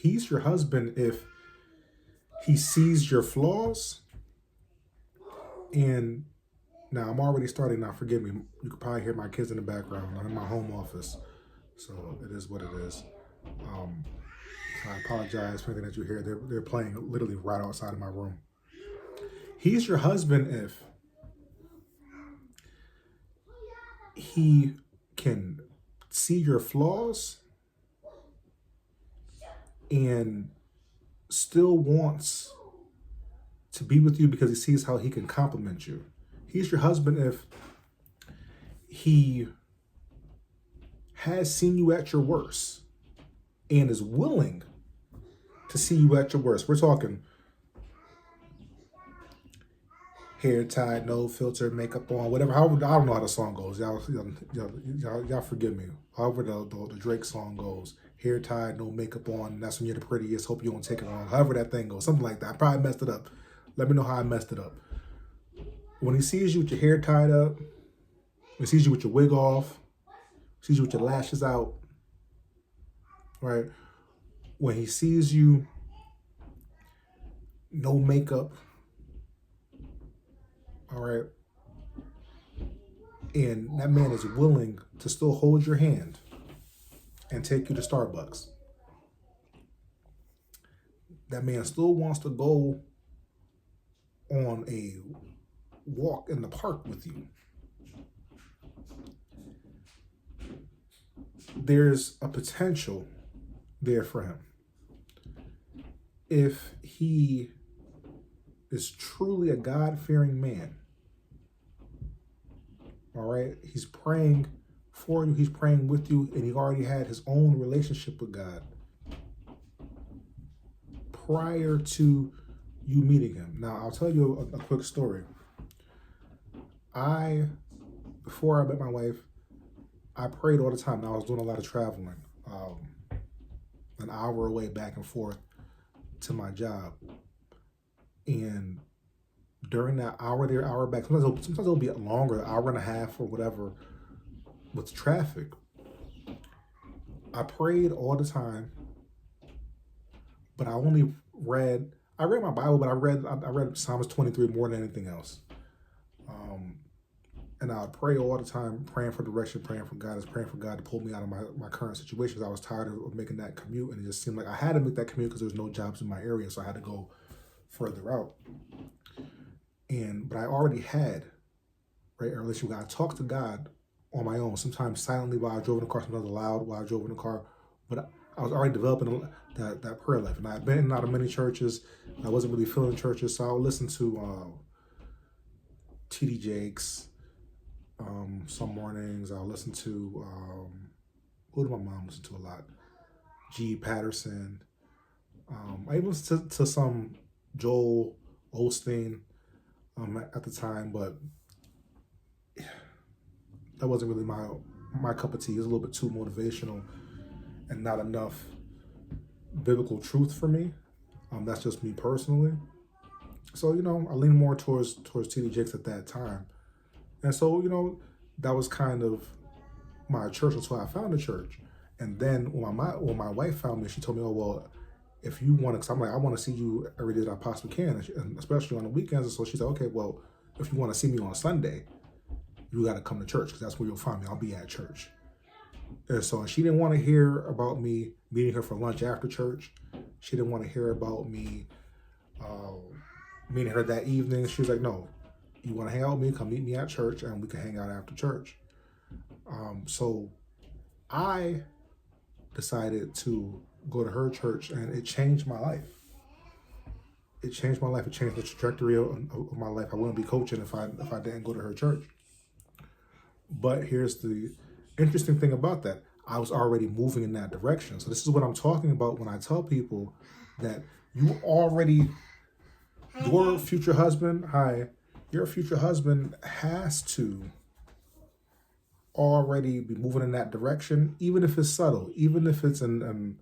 He's your husband if he sees your flaws. And now I'm already starting. Now, forgive me. You could probably hear my kids in the background. I'm in my home office, so it is what it is. Um, so I apologize for anything that you hear. They're playing literally right outside of my room. He's your husband if he can see your flaws and still wants to be with you because he sees how he can compliment you. He's your husband if he has seen you at your worst and is willing to see you at your worst. We're talking hair tied, no filter, makeup on, whatever. However, I don't know how the song goes. Y'all forgive me. However the Drake song goes, hair tied, no makeup on. That's when you're the prettiest. Hope you don't take it wrong. However that thing goes, something like that. I probably messed it up. Let me know how I messed it up. When he sees you with your hair tied up, when he sees you with your wig off, sees you with your lashes out, right? When he sees you, no makeup, all right? And that man is willing to still hold your hand and take you to Starbucks. That man still wants to go on a walk in the park with you. There's a potential there for him. If he is truly a God-fearing man, all right, he's praying for you, he's praying with you, and he already had his own relationship with God prior to you meeting him. Now, I'll tell you a quick story. Before I met my wife, I prayed all the time. Now, I was doing a lot of traveling, an hour away back and forth to my job. And during that hour there, hour back, sometimes it'll be longer, an hour and a half or whatever with traffic. I prayed all the time, but I read my Bible, but I read Psalms 23 more than anything else. And I would pray all the time, praying for direction, praying for guidance, praying for God to pull me out of my current situation. I was tired of making that commute, and it just seemed like I had to make that commute because there was no jobs in my area, so I had to go further out. But I already had, right, a relationship. I talked to God on my own, sometimes silently while I drove in the car, sometimes loud while I drove in the car. But I was already developing that prayer life. And I had been in and out of many churches. I wasn't really feeling churches, so I would listen to T.D. Jakes. Some mornings I'll listen to, who did my mom listen to a lot? G. Patterson. I even listened to some Joel Osteen at the time, but that wasn't really my cup of tea. It was a little bit too motivational and not enough biblical truth for me. That's just me personally. So, I lean more towards T.D. Jakes at that time. And so, that was kind of my church until I found a church. And then when my wife found me, she told me, oh, well, if you want to, because I'm like, I want to see you every day that I possibly can, and especially on the weekends. And so she said, okay, well, if you want to see me on Sunday, you got to come to church because that's where you'll find me. I'll be at church. And so she didn't want to hear about me meeting her for lunch after church. She didn't want to hear about me meeting her that evening. She was like, no, you want to hang out with me? Come meet me at church and we can hang out after church. So I decided to go to her church, and it changed my life. It changed my life. It changed the trajectory of my life. I wouldn't be coaching if I didn't go to her church. But here's the interesting thing about that. I was already moving in that direction. So this is what I'm talking about when I tell people that your future husband has to already be moving in that direction, even if it's subtle, even if it's in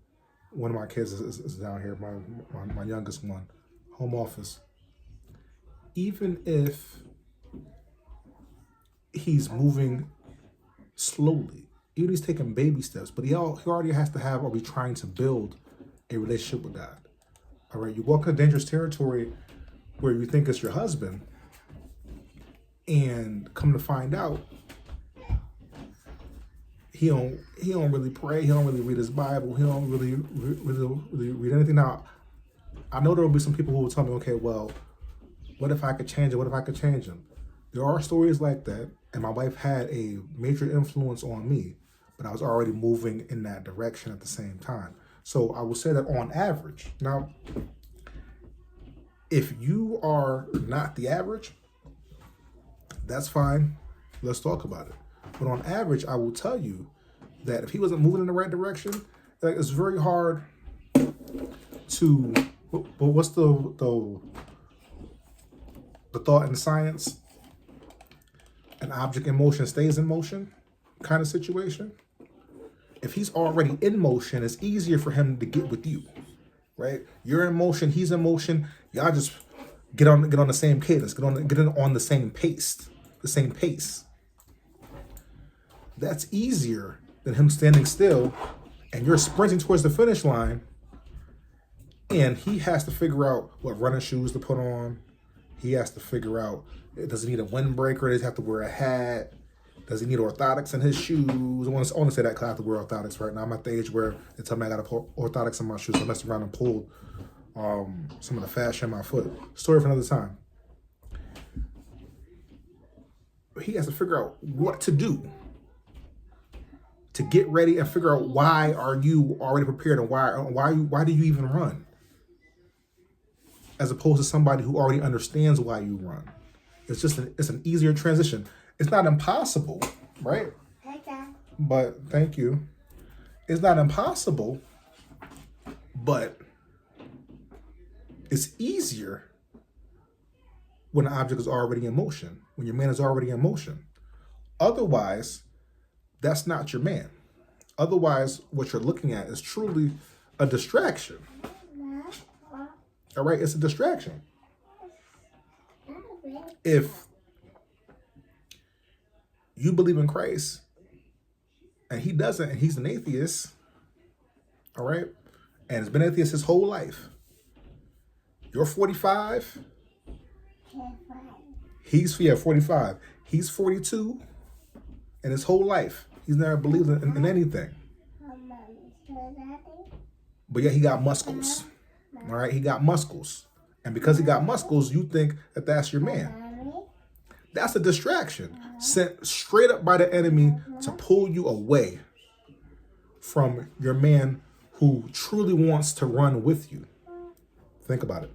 one of my kids is down here, my youngest one, home office. Even if he's moving slowly, even if he's taking baby steps, but he already has to have or be trying to build a relationship with God. All right, you walk in dangerous territory where you think it's your husband, and come to find out, he don't really pray. He don't really read his Bible. He don't really read anything. Now, I know there will be some people who will tell me, okay, well, what if I could change it? What if I could change him? There are stories like that, and my wife had a major influence on me, but I was already moving in that direction at the same time. So I will say that on average. Now, if you are not the average, that's fine. Let's talk about it. But on average, I will tell you that if he wasn't moving in the right direction, like, it's very hard to. But what's the thought in science? An object in motion stays in motion kind of situation. If he's already in motion, it's easier for him to get with you, right? You're in motion, he's in motion. Y'all just get on the same cadence, get on the same pace, That's easier than him standing still, and you're sprinting towards the finish line, and he has to figure out what running shoes to put on. He has to figure out, does he need a windbreaker? Does he have to wear a hat? Does he need orthotics in his shoes? I want to say that because I have to wear orthotics right now. I'm at the age where they tell me I got to put orthotics in my shoes. I messed around and pulled some of the fascia in my foot. Story for another time. He has to figure out what to do to get ready and figure out, why are you already prepared, and why do you even run? As opposed to somebody who already understands why you run. It's an easier transition. It's not impossible, right? But thank you. It's not impossible, but it's easier when the object is already in motion, when your man is already in motion. Otherwise, that's not your man. Otherwise, what you're looking at is truly a distraction. All right, it's a distraction. If you believe in Christ and he doesn't, and he's an atheist, all right, and has been an atheist his whole life, you're 45, he's 45, he's 42, and his whole life he's never believed in anything. But yet he got muscles. All right, he got muscles. And because he got muscles, you think that that's your man. That's a distraction sent straight up by the enemy to pull you away from your man who truly wants to run with you. Think about it.